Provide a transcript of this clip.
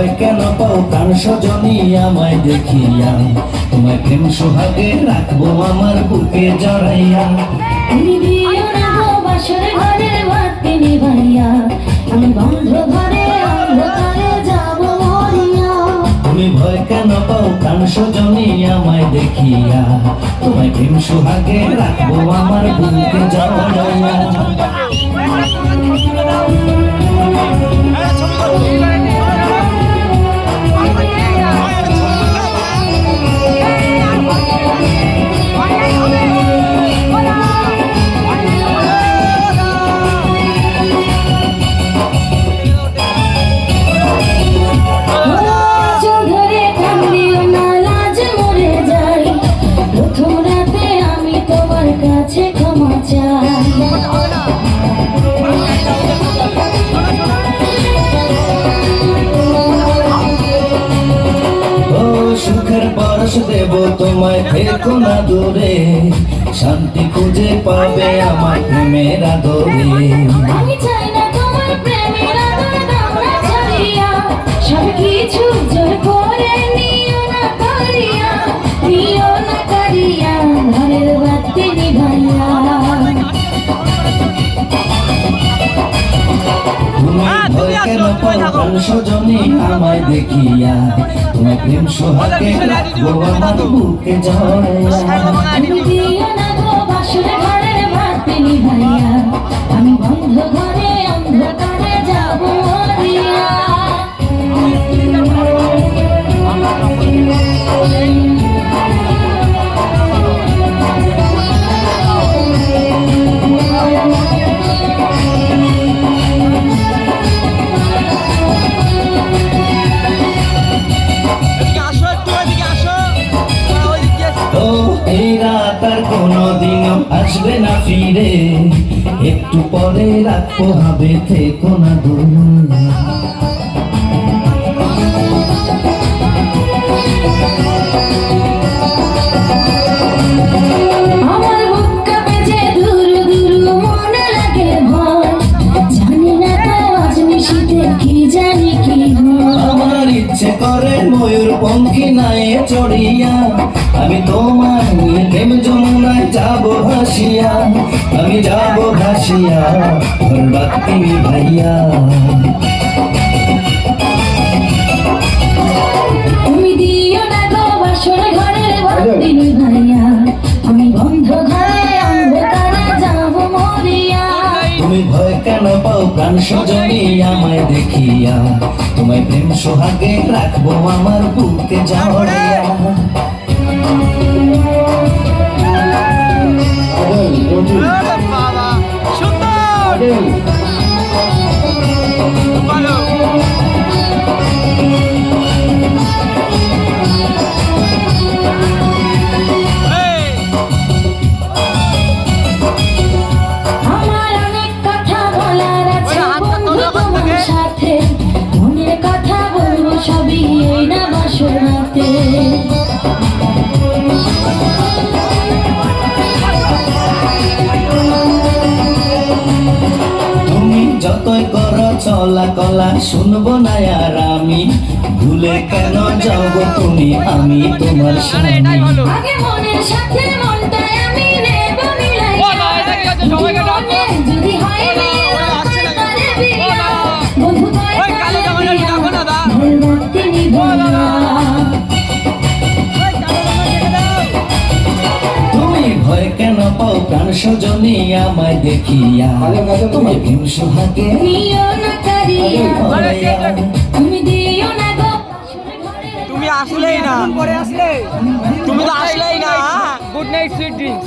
ভয় কেন পাও প্রাণ সজনী আমায় দেখিয়া? তোমায় প্রেম সোহাগে রাখবো আমার বুকে জড়াইয়া। তুমি দিও না গো বাসর ঘরের বাতি নিভাইয়া, আমি বন্ধ ঘরে অন্ধকারে যাব মরিয়া। তুমি ভয় কেন পাও প্রাণ সজনী আমায় দেখিয়া? তোমায় প্রেম সোহাগে রাখবো আমার বুকে জড়াইয়া। সুখের পরশ দেব তোমায়, থেকো না দূরে, শান্তি খুঁজে পাবে আমার প্রেমের আদরে। আমি চাই না তোমার প্রেমের আদর দাও না ছাড়িয়া, সব কিছু জোর করে নিও না করিয়া, নিও না করিয়া ঘরের বাতি নিভাইয়া। ভয় কেন পাও প্রাণ সজনী আমায় দেখিয়া? তোমায় প্রেম সোহাগে রাখবো আমার বুকে জড়াইয়া। তুমি দিও না গো বাসর ঘরের বাতি নিভাইয়া, আমি বন্ধ ঘরে অন্ধকারে যাব মরিয়া। এই রাত আর কোনোদিনও আসবে না ফিরে, একটু পরে রাখবো হবে, থেকো না দূরে। আমার বুক কাঁপে যে দূর দূর মনে লাগে ভয়, জানি না তো আজ নিশিতে কি জানি কি হয়। আমার ইচ্ছে করে ময়ূর পঙ্খী নায়ে চড়িয়া, আমি তোমার নিয়ে প্রেম যমুনায় যাবো ভাসিয়া, আমি যাবো ভাসিয়া ঘর বাতি নিভাইয়া। তুমি দিও না গো বাসর ঘরের বাতি নিভাইয়া, আমি বন্ধ ঘরে অন্ধকারে যাব মরিয়া। তুমি ভয় কেন পাও প্রাণ সজনী আমায় দেখিয়া? তোমায় প্রেম সোহাগে রাখবো আমার বুকে জড়াইয়া। আমার অনেক কথা বলার আছে বন্ধু তোমার সাথে, মনের কথা বলবো সবই এই না বাসর রাতে। তুমি যতই করো চলা কলা শুনবো না আর আমি, ভুলে কেন যাও গো তুমি, আমি তোমার স্বামী। আগে মনের সাথে মনটাই আমি নেব মিলাইয়া, জীবনে যদি হয় তারে বিয়া, বন্ধু কয় তারে বিয়া, ঘরের বাতি নিভাইয়া। তুমি ভয় কেন পাও প্রাণ সজনী আমায় দেখিয়া? তোমায় প্রেম সোহাগে নিও না করিয়া, জড়াইয়া। তুমি দিও না গো বাসর ঘরের তুমি আসলেই না, তুমি তো আসলেই না। Good night sweet drinks.